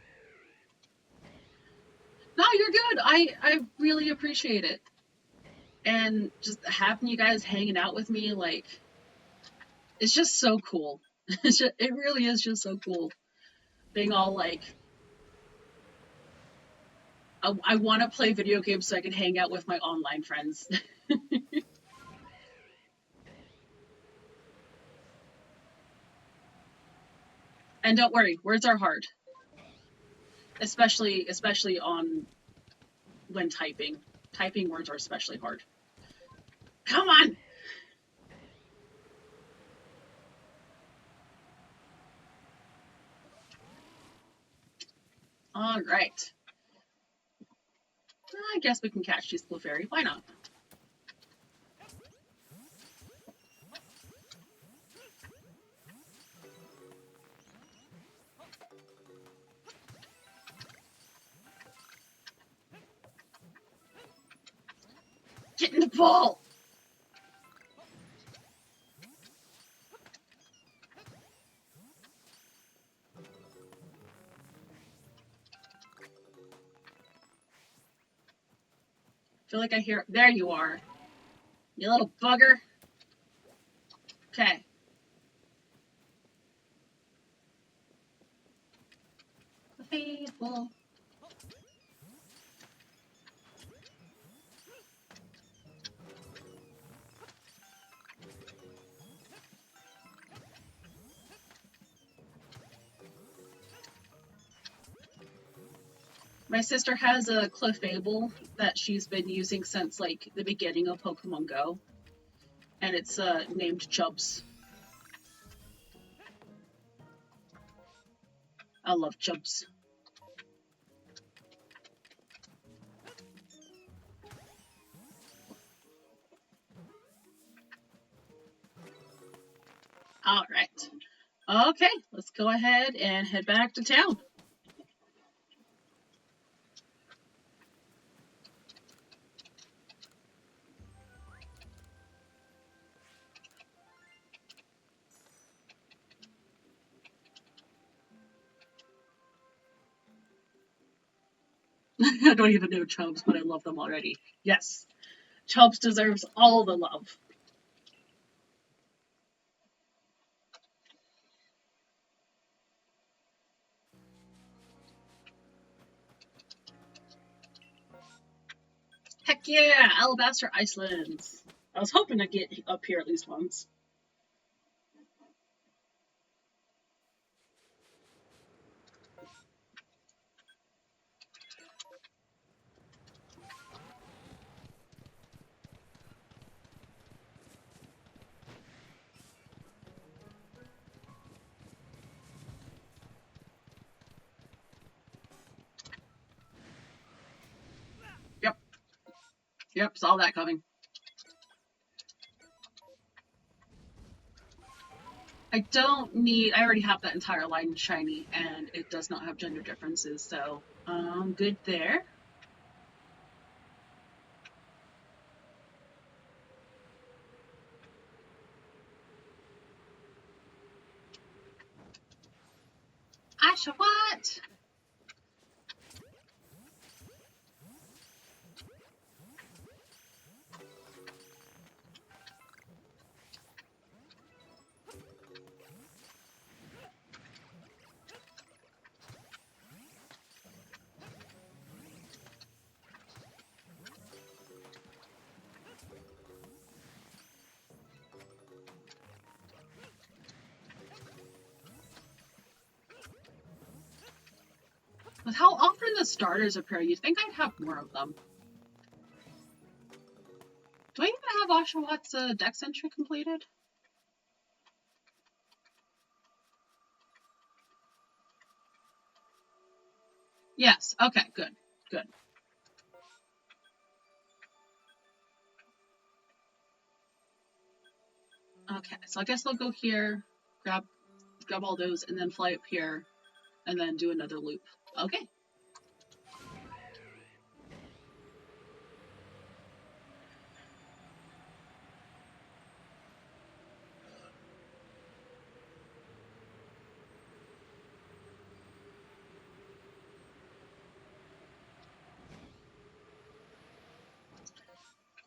No, you're good. I really appreciate it. And just having you guys hanging out with me, like, it's just so cool. It really is just so cool. Being all like, I want to play video games so I can hang out with my online friends. And don't worry, words are hard. Especially on when typing. Typing words are especially hard. Come on! Alright. I guess we can catch these Clefairy. Why not? Get in the ball! I feel like I hear... There you are. You little bugger. Okay. The faithful. My sister has a Clefable that she's been using since like the beginning of Pokemon Go. And it's named Chubs. I love Chubs. Alright. Okay, let's go ahead and head back to town. I don't even know Chubbs, but I love them already. Yes, Chubbs deserves all the love. Heck yeah, Alabaster Icelands. I was hoping to get up here at least once. Yep, saw that coming. I already have that entire line shiny, and it does not have gender differences, so good there. Oshawott! With how often the starters appear, you'd think I'd have more of them. Do I even have Oshawott's dex entry completed? Yes. Okay, good. Good. Okay, so I guess I'll go here, grab all those, and then fly up here, and then do another loop. Okay.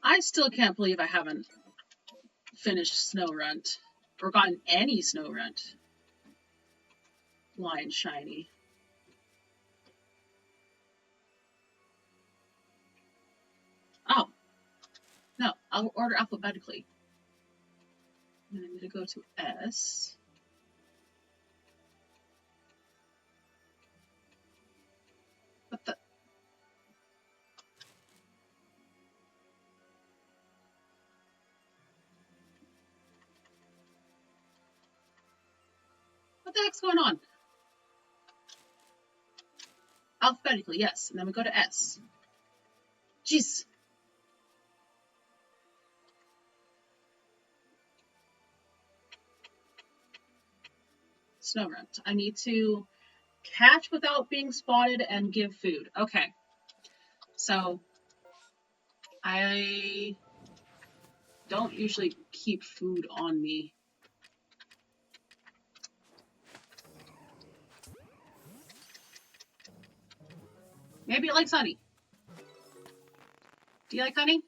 I still can't believe I haven't finished Snowrunt, or gotten any Snowrunt line shiny. Oh. No, I'll order alphabetically. And I need to go to S. What the? What the heck's going on? Alphabetically, yes. And then we go to S. Jeez. Snowrunt. I need to catch without being spotted and give food. Okay. So I don't usually keep food on me. Maybe it likes honey. Do you like honey?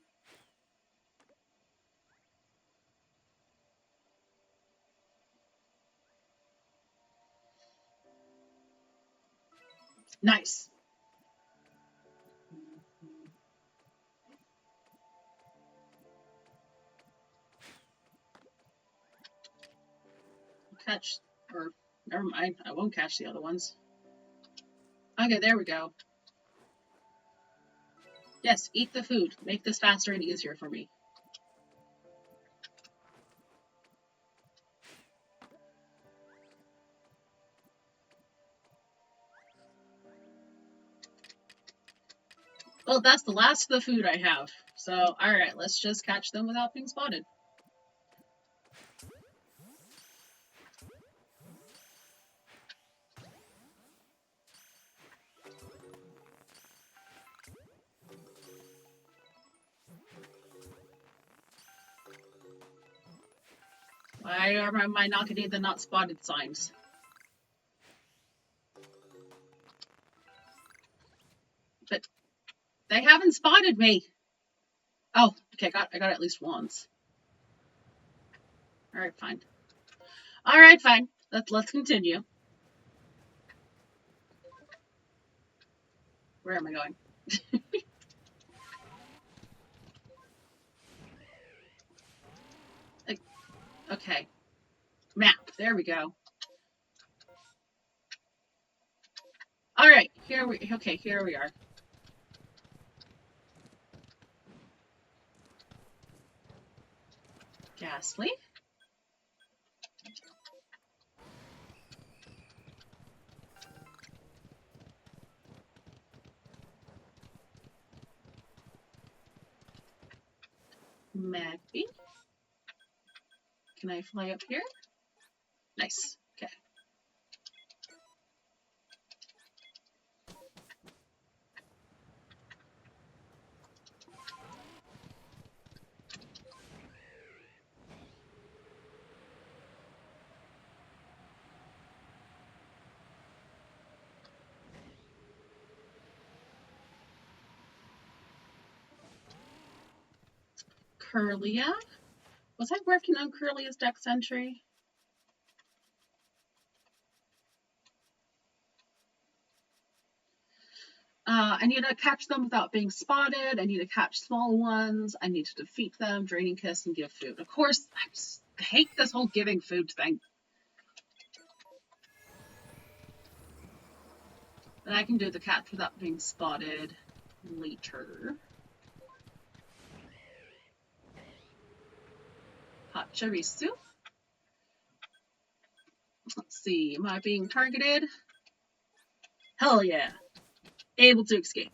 Nice. Catch, or never mind, I won't catch the other ones. Okay, there we go. Yes, eat the food. Make this faster and easier for me. Well, that's the last of the food I have. So, alright, let's just catch them without being spotted. Why am I not getting the not spotted signs? But they haven't spotted me. Oh, okay, I got it at least once. Alright, fine. Alright, fine. Let's continue. Where am I going? Okay. Map. There we go. Alright, here we are. Ghastly. Magpie. Can I fly up here? Nice. Okay. Curlia. Was I working on Curlia's dex entry? I need to catch them without being spotted. I need to catch small ones. I need to defeat them, draining kiss, and give food. Of course, I just hate this whole giving food thing. But I can do the catch without being spotted later. Hachirisu. Let's see, am I being targeted? Hell yeah. Able to escape.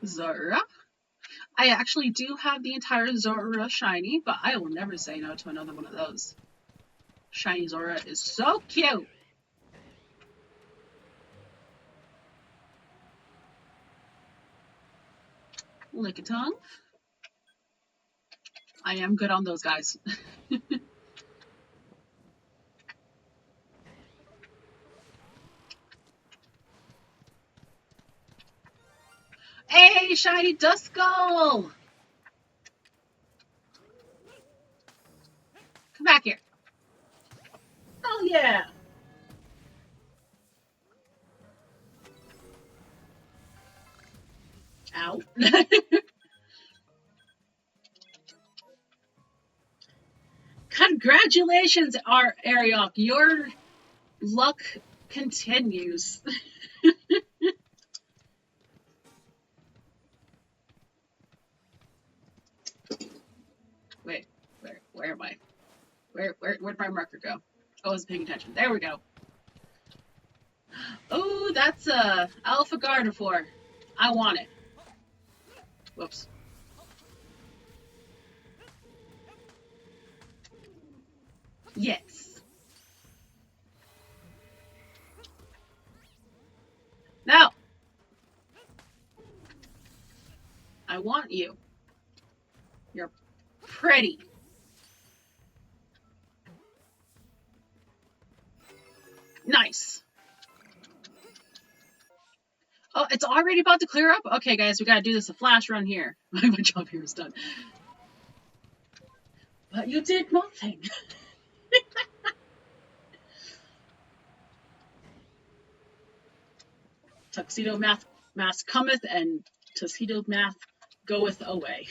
Zora. I actually do have the entire Zora shiny, but I will never say no to another one of those. Shiny Zora is so cute. Lickitung. I am good on those guys. Hey, shiny Duskull! Come back here. Oh yeah. Ow. Congratulations, Ariok. Your luck continues. Wait, where am I? Where'd my marker go? Oh, I was paying attention. There we go. Oh, that's a Alpha Gardevoir. I want it. Whoops. Yes. No. I want you. You're pretty. Nice. Oh, it's already about to clear up? Okay, guys, we gotta do this a flash run here. My job here is done. But you did nothing. Tuxedo mask cometh, and tuxedo mask goeth away.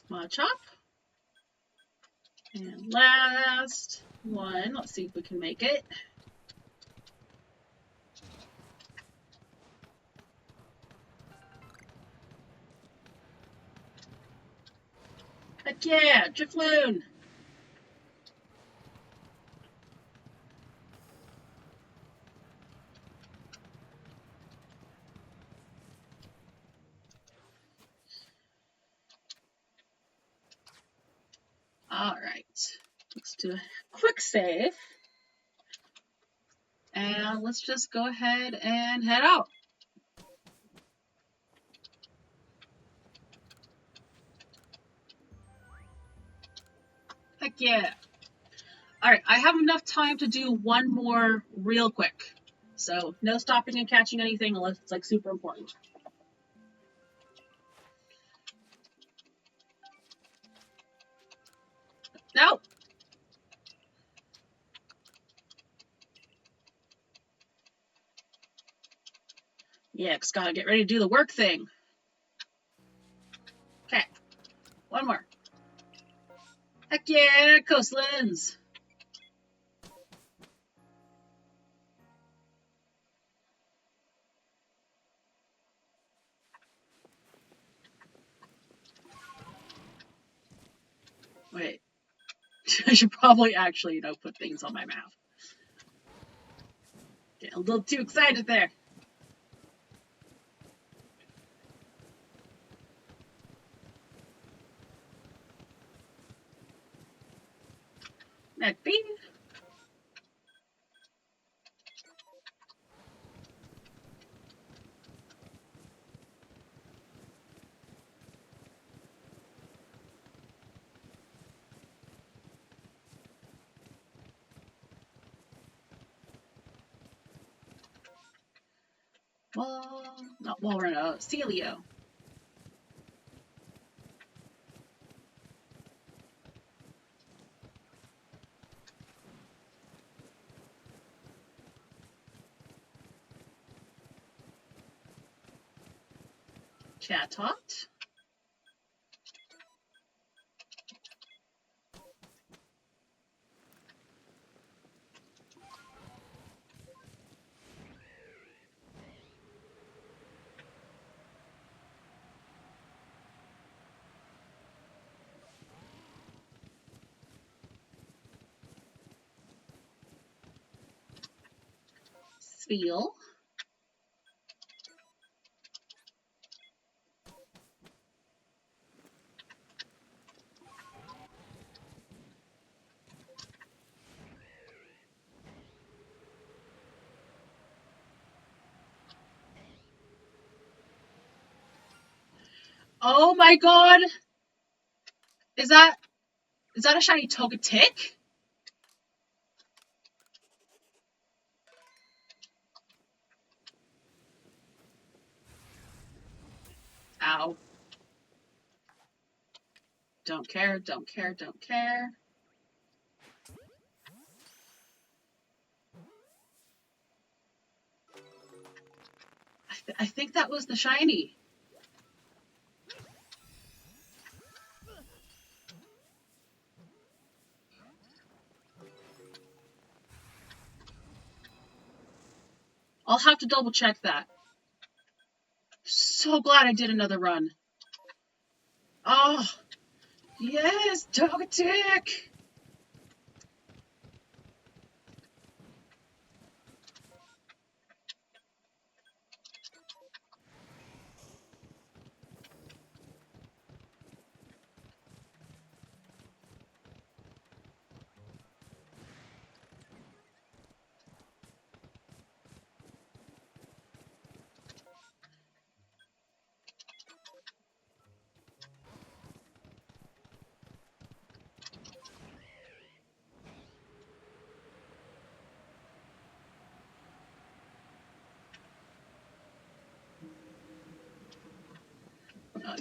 Machop. And last one. Let's see if we can make it. Heck yeah, Drifloon! Alright, let's do a quick save. And let's just go ahead and head out. Heck yeah. Alright, I have enough time to do one more real quick. So, no stopping and catching anything unless it's like super important. No! Yeah, just gotta get ready to do the work thing. Okay, one more. Heck yeah, coastlands! Wait. I should probably actually, put things on my map. Getting a little too excited there. Maybe. Well, not Walreno, Celio. Chatot. Spiel. Oh my god! Is that a shiny Togetic? Ow. Don't care, don't care, don't care. I think that was the shiny. I'll have to double check that. So glad I did another run. Oh, yes, Togetic!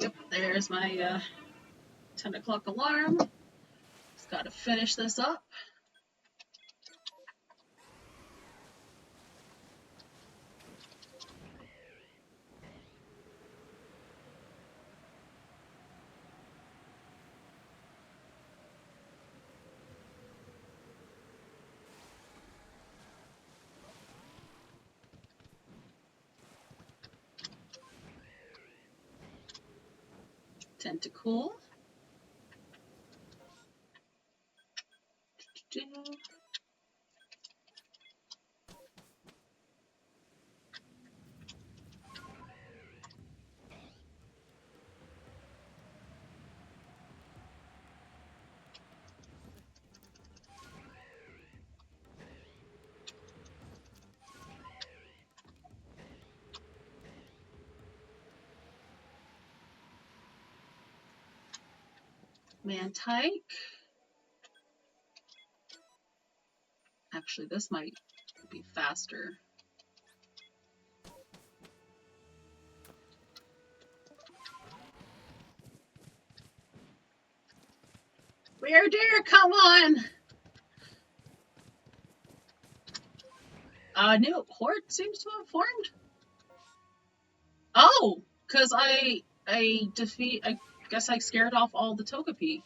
Yep, there's my 10 o'clock alarm. Just gotta finish this up. Tentacool. Mantike. Actually, this might be faster. Where dear, come on! New horde seems to have formed. Oh, because I guess I scared off all the Togepi.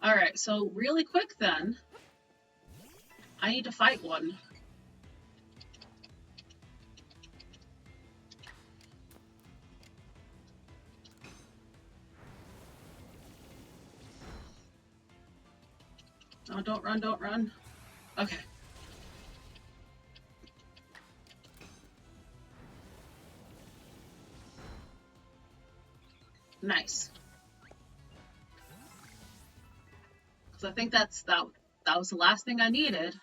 Alright, so really quick then, I need to fight one. Oh, don't run, don't run. Okay. Nice. So I think that was the last thing I needed.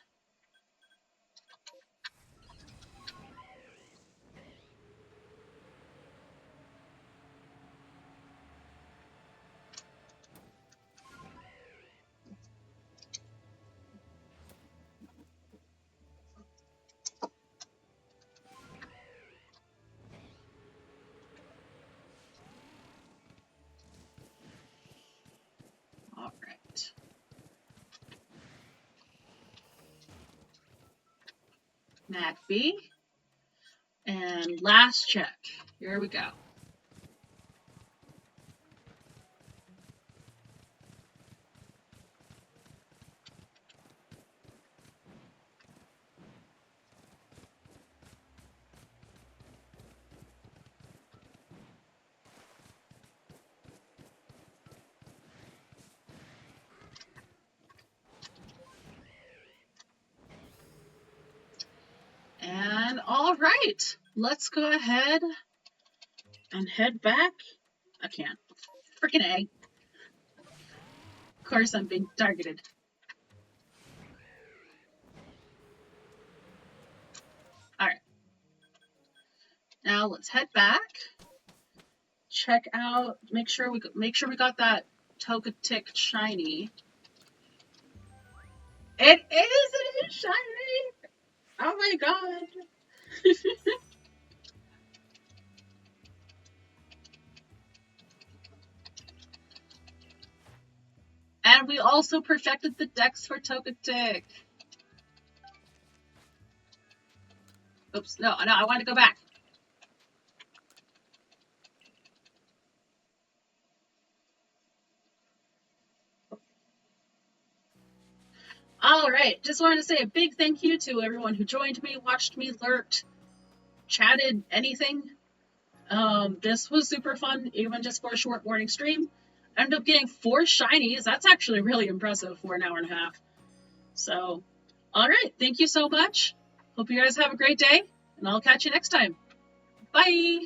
All right. MacB. And last check. Here we go. And all right, let's go ahead and head back. I can't. Freaking A. Of course, I'm being targeted. All right. Now let's head back. Check out. Make sure we got that Togetic shiny. It is shiny. Oh my god. And we also perfected the dex for Togetic. Oops, no, I want to go back. All right, just wanted to say a big thank you to everyone who joined me, watched me, lurked, chatted, anything. This was super fun, even just for a short morning stream. I ended up getting 4 shinies. That's actually really impressive for an hour and a half. So, all right, thank you so much. Hope you guys have a great day, and I'll catch you next time. Bye!